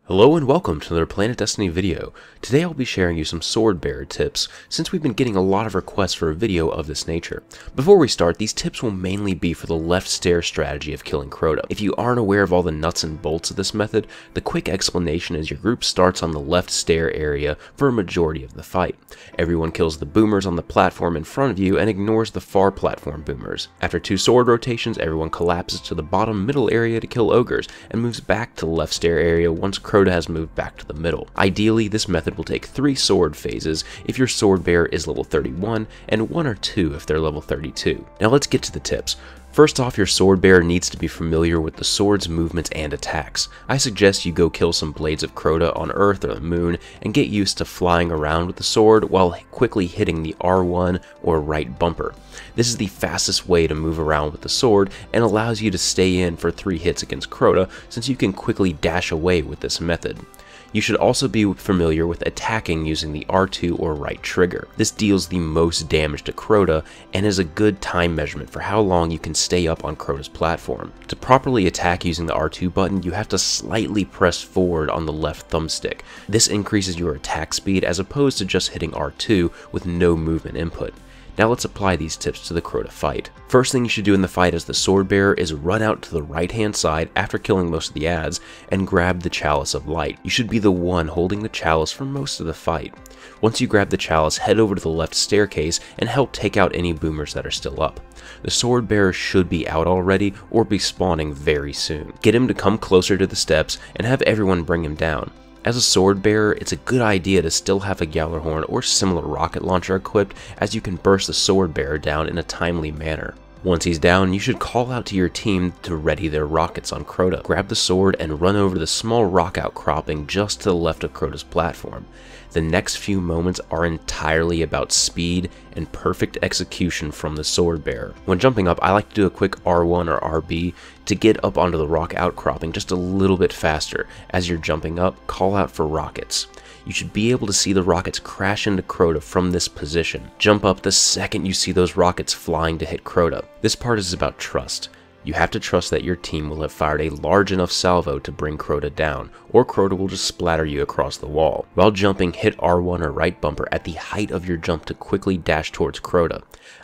Hello and welcome to another Planet Destiny video. Today I'll be sharing you some sword bearer tips, since we've been getting a lot of requests for a video of this nature. Before we start, these tips will mainly be for the left stair strategy of killing Crota. If you aren't aware of all the nuts and bolts of this method, the quick explanation is your group starts on the left stair area for a majority of the fight. Everyone kills the boomers on the platform in front of you and ignores the far platform boomers. After 2 sword rotations, everyone collapses to the bottom middle area to kill ogres, and moves back to the left stair area once Crota has moved back to the middle. Ideally, this method will take 3 sword phases if your sword bearer is level 31, and 1 or 2 if they're level 32. Now let's get to the tips. First off, your sword bearer needs to be familiar with the sword's movements and attacks. I suggest you go kill some blades of Crota on Earth or the Moon and get used to flying around with the sword while quickly hitting the R1 or right bumper. This is the fastest way to move around with the sword and allows you to stay in for 3 hits against Crota, since you can quickly dash away with this method. You should also be familiar with attacking using the R2 or right trigger. This deals the most damage to Crota and is a good time measurement for how long you can stay up on Crota's platform. To properly attack using the R2 button, you have to slightly press forward on the left thumbstick. This increases your attack speed as opposed to just hitting R2 with no movement input. Now let's apply these tips to the Crota fight. First thing you should do in the fight as the sword bearer is run out to the right hand side after killing most of the adds and grab the Chalice of Light. You should be the one holding the chalice for most of the fight. Once you grab the chalice, head over to the left staircase and help take out any boomers that are still up. The sword bearer should be out already or be spawning very soon. Get him to come closer to the steps and have everyone bring him down. As a sword bearer, it's a good idea to still have a Gjallarhorn or similar rocket launcher equipped, as you can burst the sword bearer down in a timely manner. Once he's down, you should call out to your team to ready their rockets on Crota. Grab the sword and run over the small rock outcropping just to the left of Crota's platform. The next few moments are entirely about speed and perfect execution from the sword bearer. When jumping up, I like to do a quick R1 or RB to get up onto the rock outcropping just a little bit faster. As you're jumping up, call out for rockets. You should be able to see the rockets crash into Crota from this position. Jump up the second you see those rockets flying to hit Crota. This part is about trust. You have to trust that your team will have fired a large enough salvo to bring Crota down, or Crota will just splatter you across the wall. While jumping, hit R1 or right bumper at the height of your jump to quickly dash towards Crota.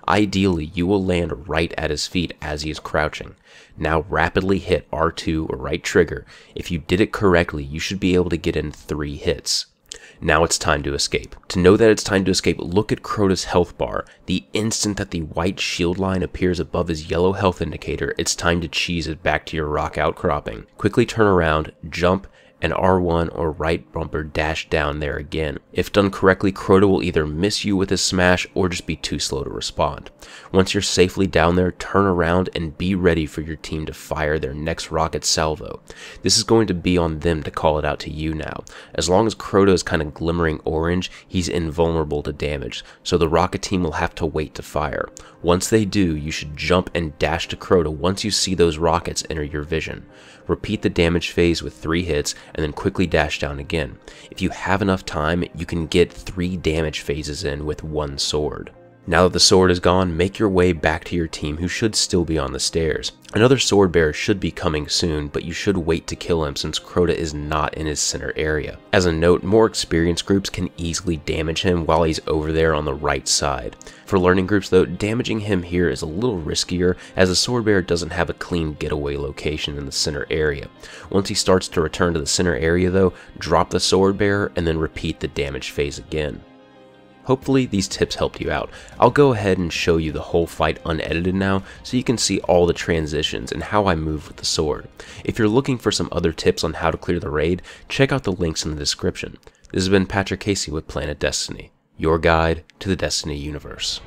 Ideally, you will land right at his feet as he is crouching. Now rapidly hit R2 or right trigger. If you did it correctly, you should be able to get in 3 hits. Now it's time to escape. To know that it's time to escape, look at Crota's health bar. The instant that the white shield line appears above his yellow health indicator, it's time to cheese it back to your rock outcropping. Quickly turn around, jump, and R1 or right bumper dash down there again. If done correctly, Crota will either miss you with his smash or just be too slow to respond. Once you're safely down there, turn around and be ready for your team to fire their next rocket salvo. This is going to be on them to call it out to you now. As long as Crota is kind of glimmering orange, he's invulnerable to damage, so the rocket team will have to wait to fire. Once they do, you should jump and dash to Crota once you see those rockets enter your vision. Repeat the damage phase with 3 hits and then quickly dash down again. If you have enough time, you can get 3 damage phases in with 1 sword. Now that the sword is gone, make your way back to your team, who should still be on the stairs. Another sword bearer should be coming soon, but you should wait to kill him since Crota is not in his center area. As a note, more experienced groups can easily damage him while he's over there on the right side. For learning groups though, damaging him here is a little riskier, as the sword bearer doesn't have a clean getaway location in the center area. Once he starts to return to the center area though, drop the sword bearer and then repeat the damage phase again. Hopefully these tips helped you out. I'll go ahead and show you the whole fight unedited now, so you can see all the transitions and how I move with the sword. If you're looking for some other tips on how to clear the raid, check out the links in the description. This has been Patrick Casey with Planet Destiny, your guide to the Destiny universe.